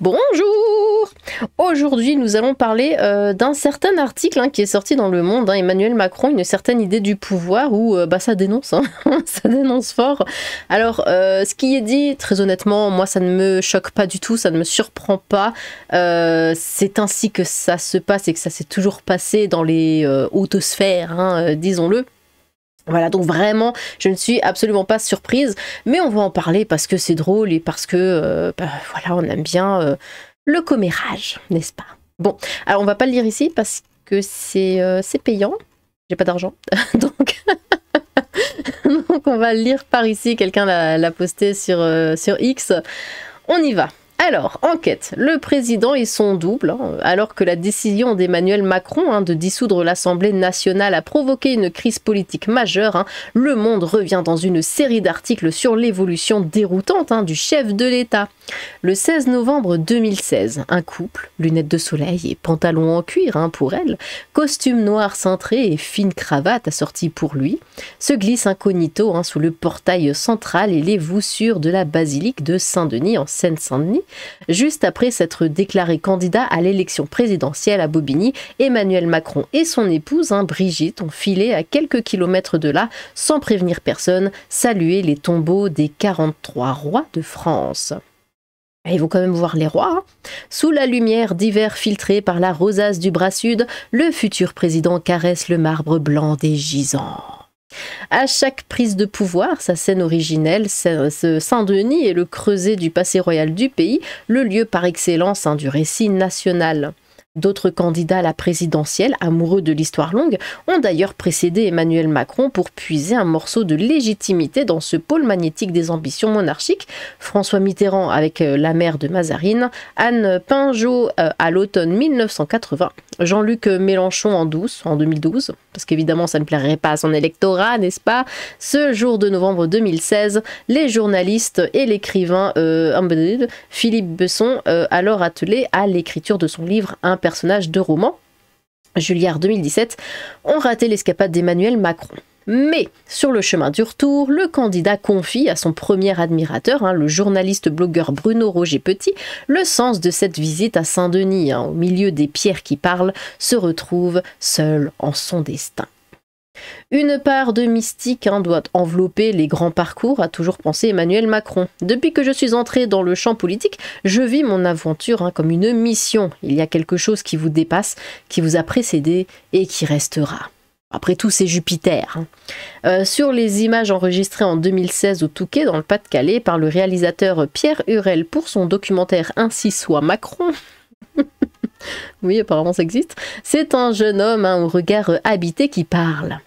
Bonjour! Aujourd'hui, nous allons parler d'un certain article qui est sorti dans Le Monde, Emmanuel Macron, une certaine idée du pouvoir, où ça dénonce, ça dénonce fort. Alors, ce qui est dit, très honnêtement, moi ça ne me choque pas du tout, ça ne me surprend pas. C'est ainsi que ça se passe et que ça s'est toujours passé dans les hautes sphères, disons-le. Voilà, donc vraiment, je ne suis absolument pas surprise, mais on va en parler parce que c'est drôle et parce que, voilà, on aime bien le commérage, n'est-ce pas? Bon, alors on va pas le lire ici parce que c'est payant, j'ai pas d'argent, donc... donc on va le lire par ici, quelqu'un l'a posté sur X, on y va. Alors, enquête. Le président et son double, alors que la décision d'Emmanuel Macron de dissoudre l'Assemblée nationale a provoqué une crise politique majeure, Le Monde revient dans une série d'articles sur l'évolution déroutante du chef de l'État. Le 16 novembre 2016, un couple, lunettes de soleil et pantalon en cuir pour elle, costume noir cintré et fine cravate assortie pour lui, se glisse incognito sous le portail central et les voussures de la basilique de Saint-Denis en Seine-Saint-Denis. Juste après s'être déclaré candidat à l'élection présidentielle à Bobigny, Emmanuel Macron et son épouse, Brigitte, ont filé à quelques kilomètres de là, sans prévenir personne, saluer les tombeaux des 43 rois de France. Et ils vont quand même voir les rois. Sous la lumière d'hiver filtrée par la rosace du bras sud, le futur président caresse le marbre blanc des gisants. À chaque prise de pouvoir, sa scène originelle, Saint-Denis est le creuset du passé royal du pays, le lieu par excellence du récit national. D'autres candidats à la présidentielle, amoureux de l'histoire longue, ont d'ailleurs précédé Emmanuel Macron pour puiser un morceau de légitimité dans ce pôle magnétique des ambitions monarchiques. François Mitterrand avec la mère de Mazarine, Anne Pinjot à l'automne 1980, Jean-Luc Mélenchon en 2012, parce qu'évidemment ça ne plairait pas à son électorat, n'est-ce pas? Ce jour de novembre 2016, les journalistes et l'écrivain Philippe Besson, alors attelé à l'écriture de son livre Un personnage de roman, Julliard 2017, ont raté l'escapade d'Emmanuel Macron. Mais, sur le chemin du retour, le candidat confie à son premier admirateur, le journaliste blogueur Bruno Roger Petit, le sens de cette visite à Saint-Denis. Au milieu des pierres qui parlent, se retrouve seul en son destin. Une part de mystique doit envelopper les grands parcours, a toujours pensé Emmanuel Macron. Depuis que je suis entré dans le champ politique, je vis mon aventure comme une mission. Il y a quelque chose qui vous dépasse, qui vous a précédé et qui restera. Après tout, c'est Jupiter. Sur les images enregistrées en 2016 au Touquet, dans le Pas-de-Calais, par le réalisateur Pierre Hurel pour son documentaire Ainsi soit Macron... Oui, apparemment ça existe. C'est un jeune homme au regard habité qui parle.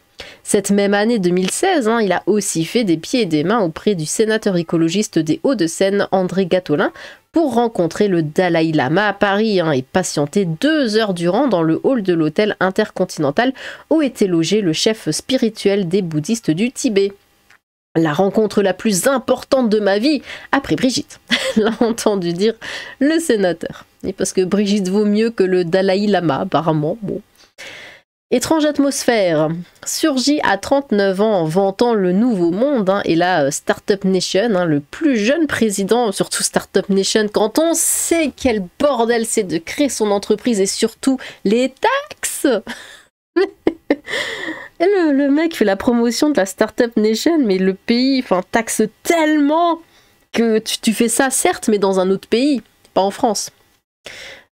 Cette même année 2016, il a aussi fait des pieds et des mains auprès du sénateur écologiste des Hauts-de-Seine, André Gattolin, pour rencontrer le Dalai Lama à Paris et patienter 2 heures durant dans le hall de l'hôtel Intercontinental où était logé le chef spirituel des bouddhistes du Tibet. La rencontre la plus importante de ma vie, après Brigitte, l'a entendu dire le sénateur. Et parce que Brigitte vaut mieux que le Dalai Lama, apparemment. Bon. Étrange atmosphère. Surgit à 39 ans en vantant le nouveau monde et la Startup Nation, le plus jeune président, surtout Startup Nation, quand on sait quel bordel c'est de créer son entreprise et surtout les taxes. Et le mec fait la promotion de la Startup Nation, mais le pays taxe tellement que tu fais ça, certes, mais dans un autre pays, pas en France.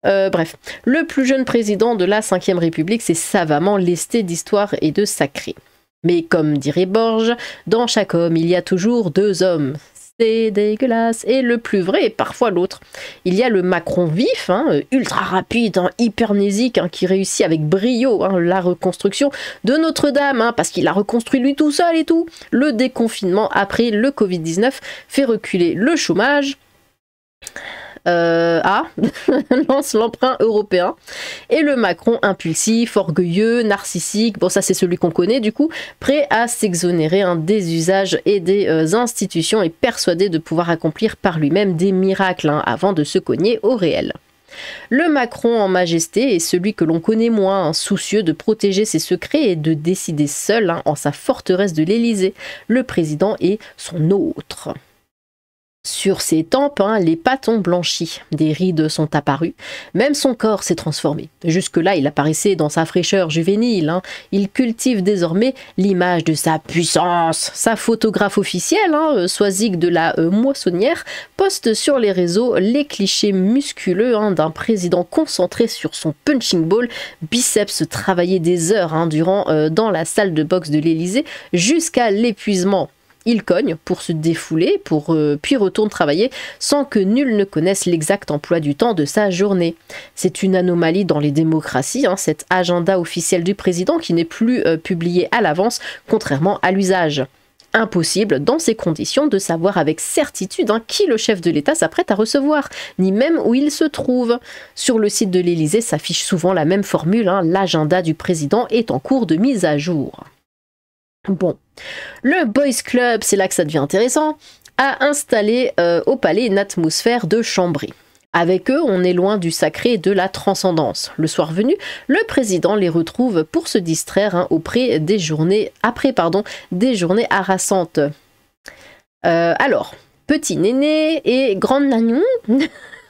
Bref, le plus jeune président de la Ve République s'est savamment lesté d'histoire et de sacré. Mais comme dirait Borges, dans chaque homme, il y a toujours 2 hommes. C'est dégueulasse. Et le plus vrai est parfois l'autre. Il y a le Macron vif, ultra rapide, hypernésique, qui réussit avec brio la reconstruction de Notre-Dame, parce qu'il a reconstruit lui tout seul et tout. Le déconfinement après le Covid-19 fait reculer le chômage. Lance l'emprunt européen. Et le Macron impulsif, orgueilleux, narcissique, bon ça c'est celui qu'on connaît du coup, prêt à s'exonérer des usages et des institutions et persuadé de pouvoir accomplir par lui-même des miracles avant de se cogner au réel. Le Macron en majesté est celui que l'on connaît moins, soucieux de protéger ses secrets et de décider seul en sa forteresse de l'Élysée. Le président est son autre. Sur ses tempes, les pattes ont blanchi, des rides sont apparues, même son corps s'est transformé. Jusque-là, il apparaissait dans sa fraîcheur juvénile. Il cultive désormais l'image de sa puissance. Sa photographe officielle, Soisig de la Moissonnière, poste sur les réseaux les clichés musculeux d'un président concentré sur son punching ball, biceps travaillés des heures durant dans la salle de boxe de l'Élysée jusqu'à l'épuisement. Il cogne pour se défouler, puis retourne travailler sans que nul ne connaisse l'exact emploi du temps de sa journée. C'est une anomalie dans les démocraties, cet agenda officiel du président qui n'est plus publié à l'avance, contrairement à l'usage. Impossible, dans ces conditions, de savoir avec certitude qui le chef de l'État s'apprête à recevoir, ni même où il se trouve. Sur le site de l'Élysée s'affiche souvent la même formule, l'agenda du président est en cours de mise à jour. Bon, le Boys Club, c'est là que ça devient intéressant, a installé au palais une atmosphère de chambrée. Avec eux, on est loin du sacré et de la transcendance. Le soir venu, le président les retrouve pour se distraire après des journées harassantes. Alors, petit néné et grande nagnon.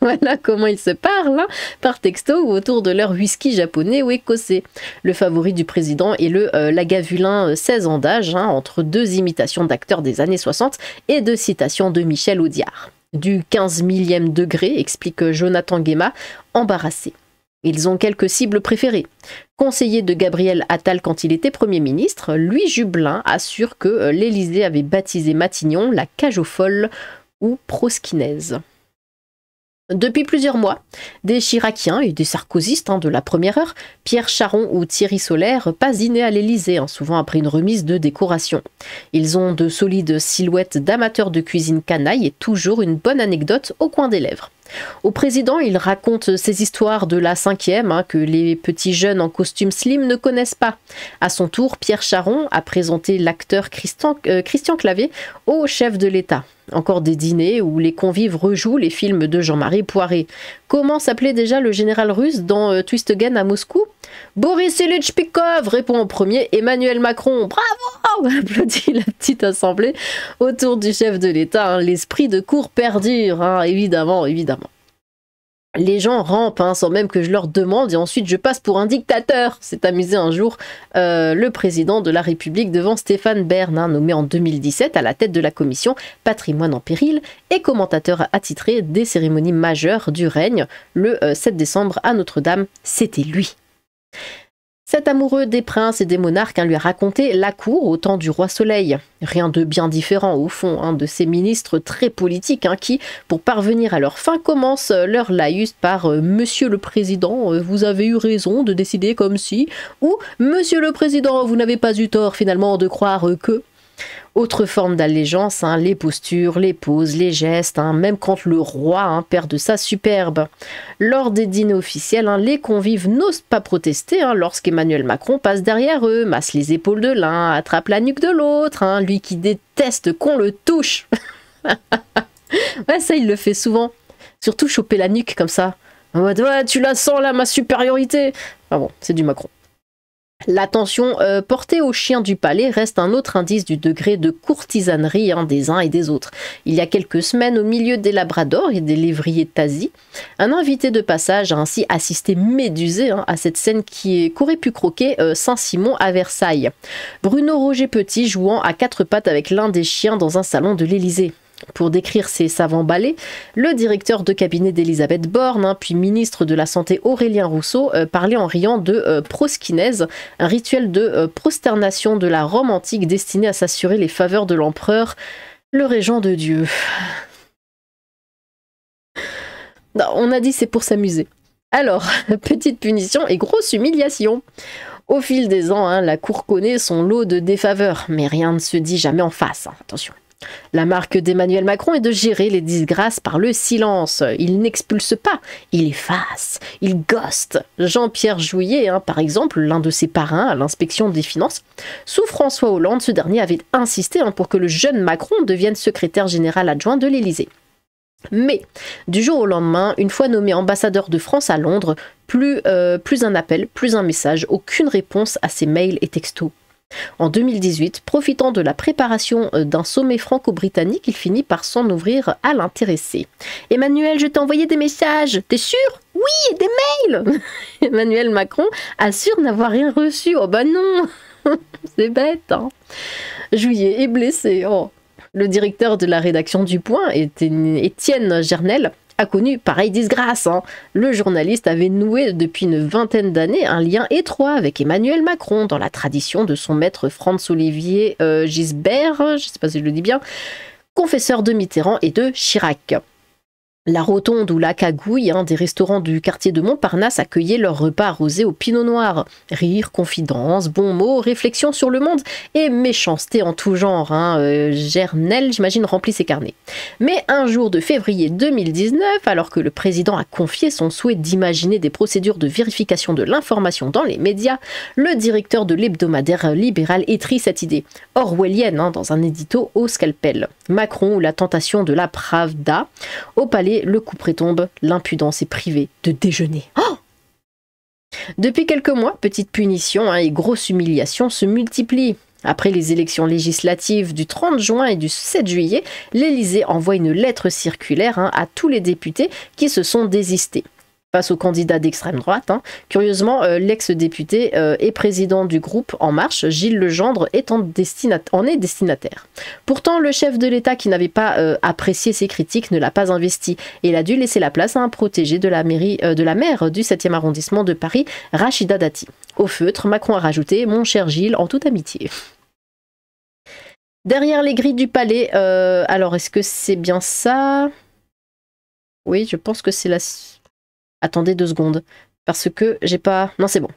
Voilà comment ils se parlent, par texto ou autour de leur whisky japonais ou écossais. Le favori du président est le Lagavulin 16 ans d'âge, entre deux imitations d'acteurs des années 60 et deux citations de Michel Audiard. Du 15 millième degré, explique Jonathan Guéma, embarrassé. Ils ont quelques cibles préférées. Conseiller de Gabriel Attal quand il était Premier ministre, Louis Jubelin assure que l'Élysée avait baptisé Matignon la cage aux folles ou proskynaise. Depuis plusieurs mois, des Chiraciens et des Sarkozystes de la première heure, Pierre Charon ou Thierry Solaire, passent dîner à l'Élysée, souvent après une remise de décoration. Ils ont de solides silhouettes d'amateurs de cuisine canaille et toujours une bonne anecdote au coin des lèvres. Au président, il raconte ces histoires de la 5e que les petits jeunes en costume slim ne connaissent pas. À son tour, Pierre Charon a présenté l'acteur Christian Clavier au chef de l'État. Encore des dîners où les convives rejouent les films de Jean-Marie Poiré. Comment s'appelait déjà le général russe dans Twist Again à Moscou? Boris Ilitch-Pikov, répond en premier Emmanuel Macron. Bravo! Applaudit la petite assemblée autour du chef de l'État. L'esprit de cour perdure, évidemment. Les gens rampent sans même que je leur demande et ensuite je passe pour un dictateur. S'est amusé un jour le président de la République devant Stéphane Bern, nommé en 2017 à la tête de la commission Patrimoine en péril et commentateur attitré des cérémonies majeures du règne. Le 7 décembre à Notre-Dame, c'était lui. Cet amoureux des princes et des monarques lui a raconté la cour au temps du roi Soleil. Rien de bien différent au fond de ces ministres très politiques qui, pour parvenir à leur fin, commencent leur laïus par « Monsieur le Président, vous avez eu raison de décider comme si » ou « Monsieur le Président, vous n'avez pas eu tort finalement de croire que ». Autre forme d'allégeance, les postures, les poses, les gestes, même quand le roi perd de sa superbe. Lors des dîners officiels, les convives n'osent pas protester lorsqu'Emmanuel Macron passe derrière eux, masse les épaules de l'un, attrape la nuque de l'autre, lui qui déteste qu'on le touche. Ouais, ça il le fait souvent. Surtout choper la nuque comme ça. Ouais, tu la sens là, ma supériorité. Ah bon, c'est du Macron. L'attention portée aux chiens du palais reste un autre indice du degré de courtisanerie des uns et des autres. Il y a quelques semaines, au milieu des labradors et des lévriers tazis, un invité de passage a ainsi assisté médusé à cette scène qu'aurait pu croquer Saint-Simon à Versailles. Bruno Roger Petit jouant à quatre pattes avec l'un des chiens dans un salon de l'Élysée. Pour décrire ces savants ballets, le directeur de cabinet d'Elisabeth Borne, puis ministre de la Santé Aurélien Rousseau, parlait en riant de proskynaise, un rituel de prosternation de la Rome antique destiné à s'assurer les faveurs de l'empereur, le régent de Dieu. Non, on a dit c'est pour s'amuser. Alors, petite punition et grosse humiliation. Au fil des ans, la cour connaît son lot de défaveurs, mais rien ne se dit jamais en face, attention. La marque d'Emmanuel Macron est de gérer les disgrâces par le silence. Il n'expulse pas, il efface, il ghoste. Jean-Pierre Jouyet, par exemple, l'un de ses parrains à l'inspection des finances, sous François Hollande, ce dernier avait insisté pour que le jeune Macron devienne secrétaire général adjoint de l'Élysée. Mais, du jour au lendemain, une fois nommé ambassadeur de France à Londres, plus un appel, plus un message, aucune réponse à ses mails et textos. En 2018, profitant de la préparation d'un sommet franco-britannique, il finit par s'en ouvrir à l'intéressé. Emmanuel, je t'ai envoyé des messages, t'es sûr? Oui, des mails. Emmanuel Macron assure n'avoir rien reçu. Oh bah non. C'est bête, hein. Juillet est blessé. Oh. Le directeur de la rédaction du Point, Étienne Gernel, a connu pareille disgrâce. Hein. Le journaliste avait noué depuis une vingtaine d'années un lien étroit avec Emmanuel Macron dans la tradition de son maître Franz-Olivier Gisbert, je ne sais pas si je le dis bien, confesseur de Mitterrand et de Chirac. La rotonde ou la cagouille des restaurants du quartier de Montparnasse accueillaient leurs repas arrosés au pinot noir. Rire, confidence, bons mots, réflexion sur le monde et méchanceté en tout genre. Gernel, j'imagine, remplit ses carnets. Mais un jour de février 2019, alors que le président a confié son souhait d'imaginer des procédures de vérification de l'information dans les médias, le directeur de l'hebdomadaire libéral étrit cette idée, orwellienne, dans un édito au scalpel. Macron ou la tentation de la Pravda. Au palais, le couperet tombe, l'impudence est privée de déjeuner. Oh! Depuis quelques mois, petite punition et grosse humiliation se multiplient. Après les élections législatives du 30 juin et du 7 juillet, l'Élysée envoie une lettre circulaire à tous les députés qui se sont désistés. Face au candidat d'extrême droite, curieusement, l'ex-député et président du groupe En Marche, Gilles Legendre, en est destinataire. Pourtant, le chef de l'État, qui n'avait pas apprécié ses critiques, ne l'a pas investi et il a dû laisser la place à un protégé de la maire du 7e arrondissement de Paris, Rachida Dati. Au feutre, Macron a rajouté « Mon cher Gilles, en toute amitié ». Derrière les grilles du palais, alors est-ce que c'est bien ça? Oui, je pense que c'est la... Attendez 2 secondes, parce que j'ai pas... Non, c'est bon.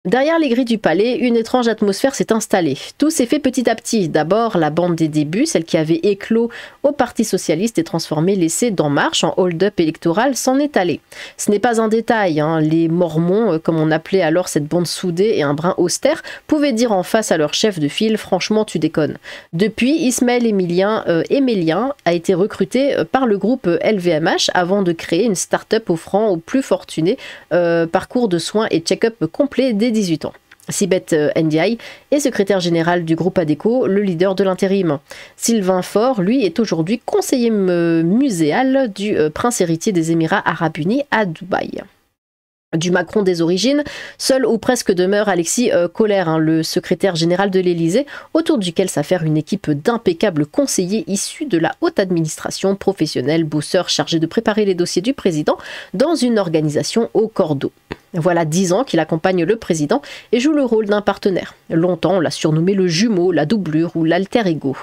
Derrière les grilles du palais, une étrange atmosphère s'est installée. Tout s'est fait petit à petit. D'abord, la bande des débuts, celle qui avait éclos au Parti Socialiste et transformé l'essai d'En Marche en hold-up électoral, s'en est allée. Ce n'est pas un détail. Les Mormons, comme on appelait alors cette bande soudée et un brin austère, pouvaient dire en face à leur chef de file « Franchement, tu déconnes ». Depuis, Ismaël Émélien a été recruté par le groupe LVMH avant de créer une start-up offrant aux plus fortunés parcours de soins et check-up complet dès 18 ans. Sibeth Ndiaye est secrétaire général du groupe Adecco, le leader de l'intérim. Sylvain Faure, lui, est aujourd'hui conseiller muséal du prince héritier des Émirats Arabes Unis à Dubaï. Du Macron des origines, seul ou presque demeure Alexis Kohler, le secrétaire général de l'Élysée, autour duquel s'affaire une équipe d'impeccables conseillers issus de la haute administration, professionnels, bosseurs chargés de préparer les dossiers du président dans une organisation au cordeau. Voilà 10 ans qu'il accompagne le président et joue le rôle d'un partenaire. Longtemps, on l'a surnommé le jumeau, la doublure ou l'alter ego.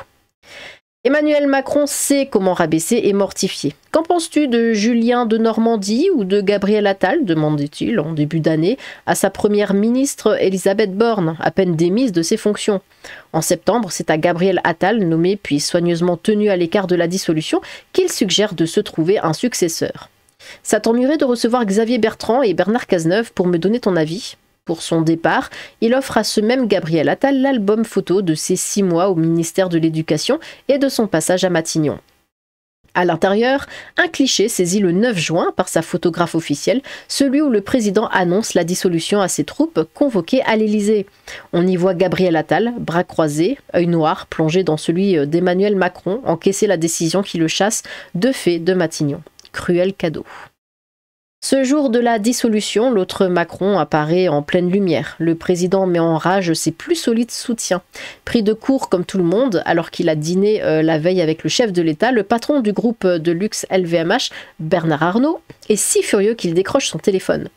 Emmanuel Macron sait comment rabaisser et mortifier. Qu'en penses-tu de Julien de Normandie ou de Gabriel Attal, demandait-il en début d'année à sa première ministre Elisabeth Borne, à peine démise de ses fonctions. En septembre, c'est à Gabriel Attal, nommé puis soigneusement tenu à l'écart de la dissolution, qu'il suggère de se trouver un successeur. Ça t'ennuierait de recevoir Xavier Bertrand et Bernard Cazeneuve pour me donner ton avis ? Pour son départ, il offre à ce même Gabriel Attal l'album photo de ses 6 mois au ministère de l'Éducation et de son passage à Matignon. À l'intérieur, un cliché saisi le 9 juin par sa photographe officielle, celui où le président annonce la dissolution à ses troupes convoquées à l'Élysée. On y voit Gabriel Attal, bras croisés, œil noir, plongé dans celui d'Emmanuel Macron, encaisser la décision qui le chasse de fait de Matignon. Cruel cadeau. Ce jour de la dissolution, l'autre Macron apparaît en pleine lumière. Le président met en rage ses plus solides soutiens. Pris de court comme tout le monde, alors qu'il a dîné la veille avec le chef de l'État, le patron du groupe de luxe LVMH, Bernard Arnault, est si furieux qu'il décroche son téléphone.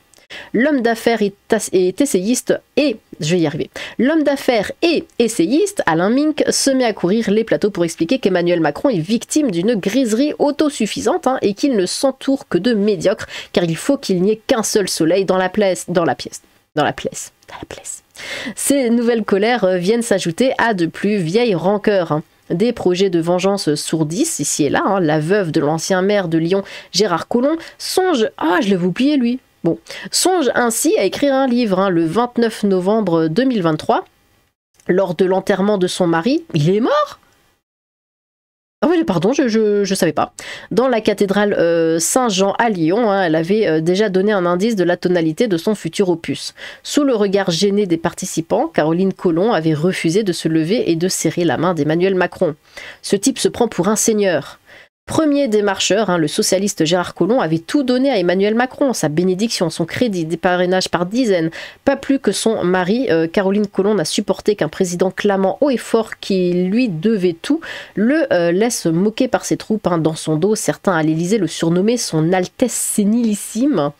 L'homme d'affaires est essayiste et... Je vais y arriver. L'homme d'affaires et essayiste, Alain Minc, se met à courir les plateaux pour expliquer qu'Emmanuel Macron est victime d'une griserie autosuffisante et qu'il ne s'entoure que de médiocres, car il faut qu'il n'y ait qu'un seul soleil dans la pièce. Ces nouvelles colères viennent s'ajouter à de plus vieilles rancœurs. Des projets de vengeance sourdissent ici et là. La veuve de l'ancien maire de Lyon, Gérard Collomb, songe... Ah, je l'avais oublié lui. Bon, songe ainsi à écrire un livre le 29 novembre 2023. Lors de l'enterrement de son mari, il est mort. Ah oui, pardon, je savais pas. Dans la cathédrale Saint-Jean à Lyon, hein, elle avait déjà donné un indice de la tonalité de son futur opus. Sous le regard gêné des participants, Caroline Collomb avait refusé de se lever et de serrer la main d'Emmanuel Macron. Ce type se prend pour un seigneur. Premier démarcheur, hein, le socialiste Gérard Collomb avait tout donné à Emmanuel Macron, sa bénédiction, son crédit, des parrainages par dizaines. Pas plus que son mari, Caroline Collomb, n'a supporté qu'un président clamant haut et fort qui lui devait tout, le laisse moquer par ses troupes. Hein. Dans son dos, certains à l'Élysée le surnommaient son Altesse sénilissime.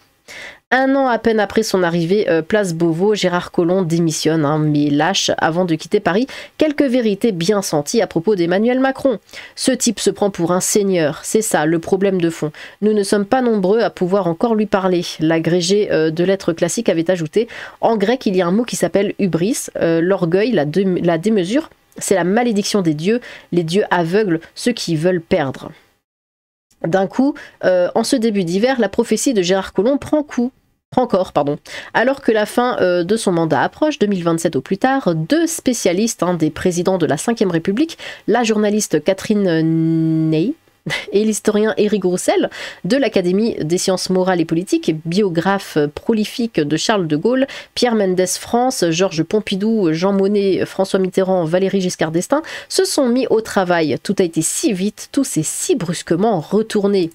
Un an à peine après son arrivée, place Beauvau, Gérard Collomb démissionne, hein, mais lâche, avant de quitter Paris, quelques vérités bien senties à propos d'Emmanuel Macron. Ce type se prend pour un seigneur, c'est ça le problème de fond. Nous ne sommes pas nombreux à pouvoir encore lui parler. L'agrégé de lettres classiques avait ajouté, en grec il y a un mot qui s'appelle hubris, l'orgueil, la démesure, c'est la malédiction des dieux, les dieux aveugles, ceux qui veulent perdre. D'un coup, en ce début d'hiver, la prophétie de Gérard Collomb prend corps. Alors que la fin de son mandat approche, 2027 au plus tard, deux spécialistes des présidents de la Ve République, la journaliste Catherine Ney et l'historien Éric Roussel de l'Académie des sciences morales et politiques, biographe prolifique de Charles de Gaulle, Pierre Mendès France, Georges Pompidou, Jean Monnet, François Mitterrand, Valéry Giscard d'Estaing, se sont mis au travail. Tout a été si vite, tout s'est si brusquement retourné.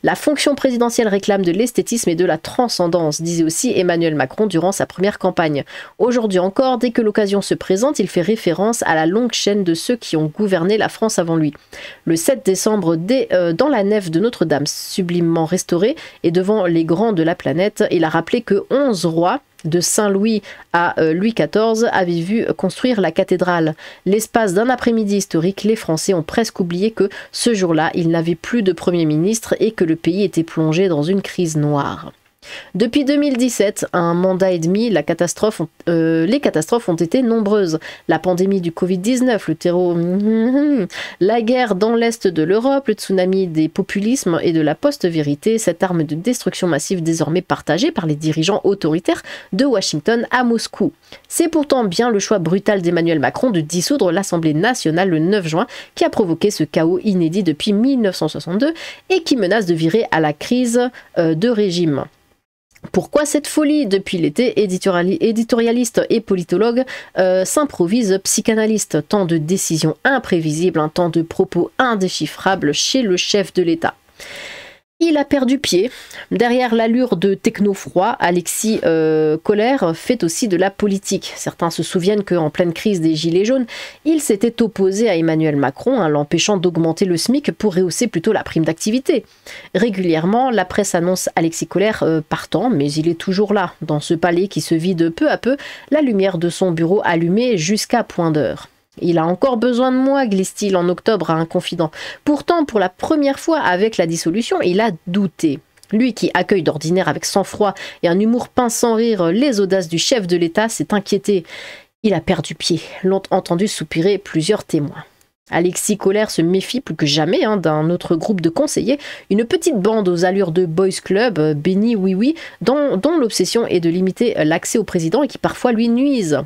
La fonction présidentielle réclame de l'esthétisme et de la transcendance, disait aussi Emmanuel Macron durant sa première campagne. Aujourd'hui encore, dès que l'occasion se présente, il fait référence à la longue chaîne de ceux qui ont gouverné la France avant lui. Le 7 décembre, dans la nef de Notre-Dame, sublimement restaurée, et devant les grands de la planète, il a rappelé que 11 rois, de Saint-Louis à Louis XIV, avaient vu construire la cathédrale. L'espace d'un après-midi historique, les Français ont presque oublié que ce jour-là, ils n'avaient plus de Premier ministre et que le pays était plongé dans une crise noire. Depuis 2017, un mandat et demi, les catastrophes ont été nombreuses. La pandémie du Covid-19, le terreau, la guerre dans l'est de l'Europe, le tsunami des populismes et de la post-vérité, cette arme de destruction massive désormais partagée par les dirigeants autoritaires de Washington à Moscou. C'est pourtant bien le choix brutal d'Emmanuel Macron de dissoudre l'Assemblée nationale le 9 juin qui a provoqué ce chaos inédit depuis 1962 et qui menace de virer à la crise de régime. Pourquoi cette folie? Depuis l'été, éditorialistes et politologues s'improvisent psychanalystes. Tant de décisions imprévisibles, un temps de propos indéchiffrables chez le chef de l'État. Il a perdu pied. Derrière l'allure de techno-froid, Alexis Kohler fait aussi de la politique. Certains se souviennent qu'en pleine crise des Gilets jaunes, il s'était opposé à Emmanuel Macron, l'empêchant d'augmenter le SMIC pour rehausser plutôt la prime d'activité. Régulièrement, la presse annonce Alexis Kohler partant, mais il est toujours là, dans ce palais qui se vide peu à peu, la lumière de son bureau allumée jusqu'à point d'heure. Il a encore besoin de moi, glisse-t-il en octobre à un confident. Pourtant, pour la première fois avec la dissolution, il a douté. Lui qui accueille d'ordinaire avec sang-froid et un humour pince sans rire les audaces du chef de l'État s'est inquiété. Il a perdu pied, l'ont entendu soupirer plusieurs témoins. Alexis Kohler se méfie plus que jamais d'un autre groupe de conseillers, une petite bande aux allures de boys club, béni oui oui, dont l'obsession est de limiter l'accès au président et qui parfois lui nuisent.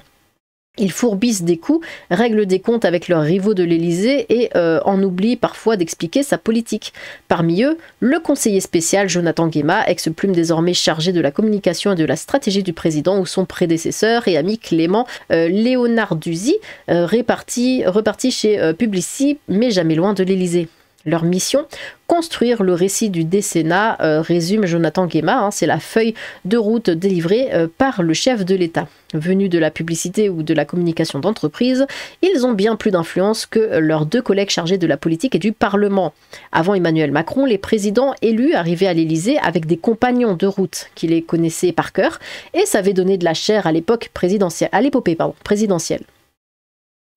Ils fourbissent des coups, règlent des comptes avec leurs rivaux de l'Élysée et en oublient parfois d'expliquer sa politique. Parmi eux, le conseiller spécial Jonathan Guéma, ex-plume désormais chargé de la communication et de la stratégie du président, ou son prédécesseur et ami Clément Léonarduzzi, reparti chez Publicis, mais jamais loin de l'Élysée. Leur mission, construire le récit du décennat, résume Jonathan Guéma, c'est la feuille de route délivrée par le chef de l'État. Venus de la publicité ou de la communication d'entreprise, ils ont bien plus d'influence que leurs deux collègues chargés de la politique et du Parlement. Avant Emmanuel Macron, les présidents élus arrivaient à l'Élysée avec des compagnons de route qui les connaissaient par cœur et savaient donner de la chair à l'époque présidentielle, à l'épopée présidentielle.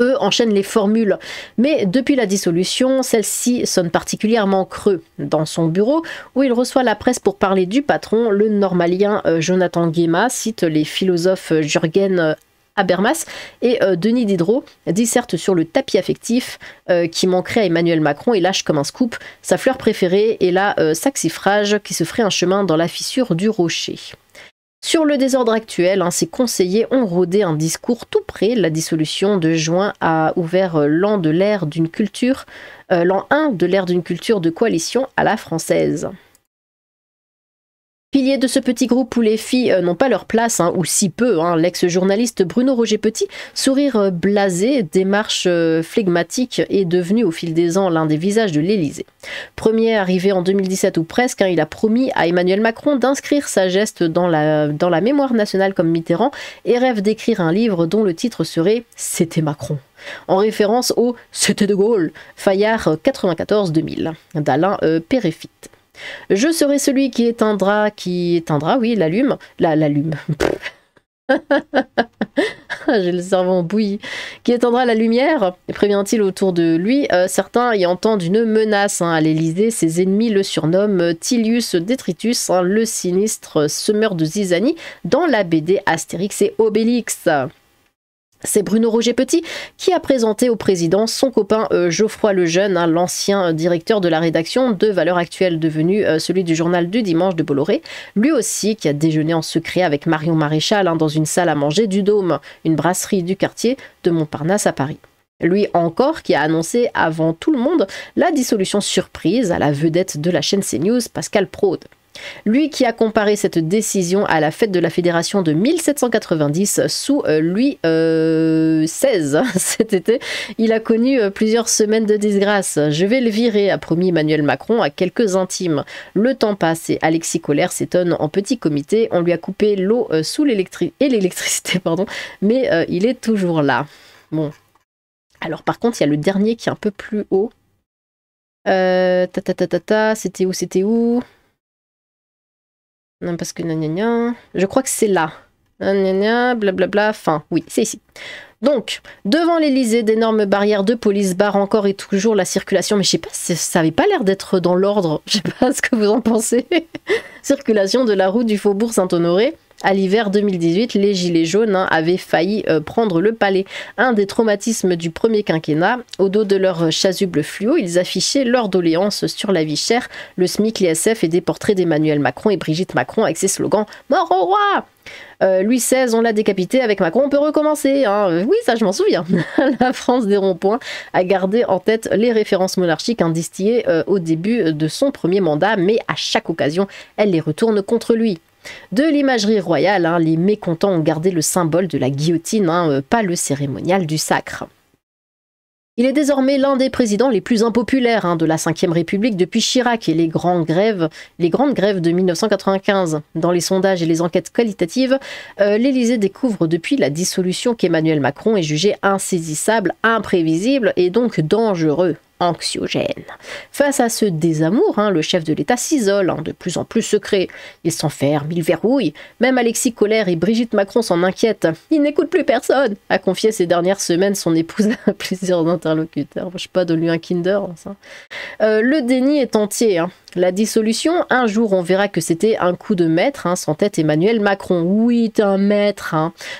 Eux enchaînent les formules, mais depuis la dissolution, celle-ci sonne particulièrement creux. Dans son bureau, où il reçoit la presse pour parler du patron, le normalien Jonathan Guéma cite les philosophes Jürgen Habermas et Denis Diderot, dissertent sur le tapis affectif qui manquerait à Emmanuel Macron et lâche comme un scoop sa fleur préférée et la saxifrage qui se ferait un chemin dans la fissure du rocher. Sur le désordre actuel, ses conseillers ont rodé un discours tout prêt. La dissolution de juin a ouvert l'an 1 de l'ère d'une culture de coalition à la française. Pilier de ce petit groupe où les filles n'ont pas leur place, ou si peu, l'ex-journaliste Bruno Roger Petit, sourire blasé, démarche flegmatique, est devenu au fil des ans l'un des visages de l'Élysée. Premier arrivé en 2017 ou presque, il a promis à Emmanuel Macron d'inscrire sa geste dans la mémoire nationale comme Mitterrand et rêve d'écrire un livre dont le titre serait « C'était Macron ». En référence au « C'était de Gaulle » Fayard 94-2000 d'Alain Péréfitte. Je serai celui qui éteindra, oui, l'allume. L'allume. J'ai le cerveau en bouillie. Qui éteindra la lumière, prévient-il autour de lui. Certains y entendent une menace à l'Élysée. Ses ennemis le surnomment Tilius Detritus, le sinistre semeur de zizanie, dans la BD Astérix et Obélix. C'est Bruno Roger Petit qui a présenté au président son copain Geoffroy Lejeune, l'ancien directeur de la rédaction de Valeurs Actuelles, devenu celui du journal du dimanche de Bolloré. Lui aussi qui a déjeuné en secret avec Marion Maréchal dans une salle à manger du Dôme, une brasserie du quartier de Montparnasse à Paris. Lui encore qui a annoncé avant tout le monde la dissolution surprise à la vedette de la chaîne CNews, Pascal Praud. Lui qui a comparé cette décision à la fête de la Fédération de 1790 sous Louis XVI. Cet été, il a connu plusieurs semaines de disgrâce. « Je vais le virer », a promis Emmanuel Macron à quelques intimes. Le temps passe et Alexis Collère s'étonne en petit comité. On lui a coupé l'eau sous l'électricité, mais il est toujours là. Bon. Alors par contre, il y a le dernier qui est un peu plus haut. C'était où Non, parce que je crois que c'est là. Blablabla, fin. Oui, c'est ici. Donc, devant l'Élysée, d'énormes barrières de police barrent encore et toujours la circulation. Mais je sais pas, ça avait pas l'air d'être dans l'ordre. Je sais pas ce que vous en pensez. Circulation de la route du Faubourg Saint-Honoré. À l'hiver 2018, les Gilets jaunes avaient failli prendre le palais. Un des traumatismes du premier quinquennat. Au dos de leur chasuble fluo, ils affichaient leur doléance sur la vie chère, le SMIC, l'ISF et des portraits d'Emmanuel Macron et Brigitte Macron avec ses slogans « Mort au roi !» Louis XVI, on l'a décapité, avec Macron, on peut recommencer. Oui, ça, je m'en souviens. La France des ronds-points a gardé en tête les références monarchiques distillées au début de son premier mandat, mais à chaque occasion, elle les retourne contre lui. De l'imagerie royale, les mécontents ont gardé le symbole de la guillotine, pas le cérémonial du sacre. Il est désormais l'un des présidents les plus impopulaires de la Ve République depuis Chirac et les grandes grèves de 1995. Dans les sondages et les enquêtes qualitatives, l'Élysée découvre depuis la dissolution qu'Emmanuel Macron est jugé insaisissable, imprévisible et donc dangereux. Anxiogène. Face à ce désamour, le chef de l'État s'isole, de plus en plus secret. Il s'enferme, il verrouille. Même Alexis Collère et Brigitte Macron s'en inquiètent. Il n'écoute plus personne, a confié ces dernières semaines son épouse à plusieurs interlocuteurs. Je sais pas, donne-lui un Kinder. Ça. Le déni est entier. La dissolution, un jour on verra que c'était un coup de maître, sans tête Emmanuel Macron. Oui, t'es un maître.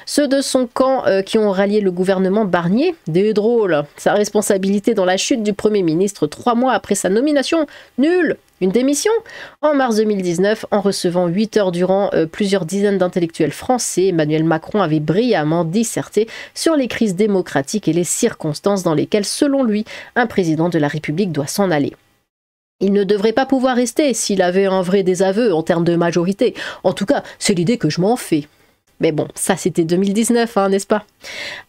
Ceux de son camp qui ont rallié le gouvernement Barnier, des drôles. Sa responsabilité dans la chute du Premier ministre 3 mois après sa nomination, nul. Une démission. En mars 2019, en recevant 8 heures durant plusieurs dizaines d'intellectuels français, Emmanuel Macron avait brillamment disserté sur les crises démocratiques et les circonstances dans lesquelles, selon lui, un président de la République doit s'en aller. Il ne devrait pas pouvoir rester s'il avait un vrai désaveu en termes de majorité. En tout cas, c'est l'idée que je m'en fais. Mais bon, ça c'était 2019, n'est-ce pas?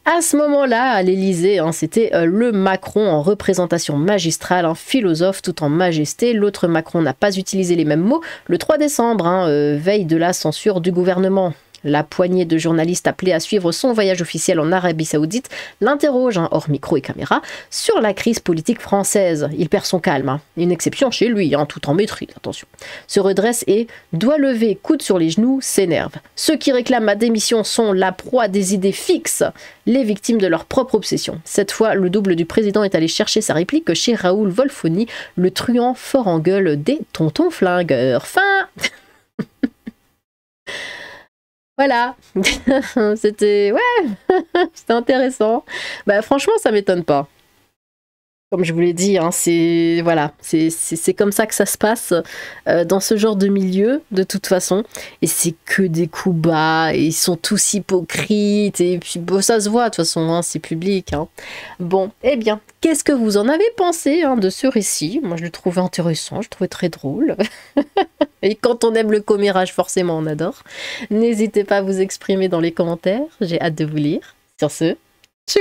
À ce moment-là, à l'Élysée, c'était le Macron en représentation magistrale, un philosophe tout en majesté. L'autre Macron n'a pas utilisé les mêmes mots. Le 3 décembre, veille de la censure du gouvernement. La poignée de journalistes appelés à suivre son voyage officiel en Arabie Saoudite l'interroge, hors micro et caméra, sur la crise politique française. Il perd son calme, une exception chez lui, tout en maîtrise, attention. Se redresse et, doigt levé, coude sur les genoux, s'énerve. Ceux qui réclament ma démission sont la proie des idées fixes, les victimes de leur propre obsession. Cette fois, le double du président est allé chercher sa réplique chez Raoul Wolfoni, le truand fort en gueule des tontons flingueurs. Fin. Voilà, c'était intéressant. Franchement, ça m'étonne pas. Comme je vous l'ai dit, hein, c'est voilà, c'est comme ça que ça se passe dans ce genre de milieu, de toute façon. Et c'est que des coups bas, et ils sont tous hypocrites, et puis bon, ça se voit, de toute façon, hein, c'est public. Hein. Bon, eh bien, qu'est-ce que vous en avez pensé hein, de ce récit? Moi, je le trouvais intéressant, je le trouvais très drôle. Et quand on aime le commérage, forcément, on adore. N'hésitez pas à vous exprimer dans les commentaires, j'ai hâte de vous lire. Sur ce, tchou!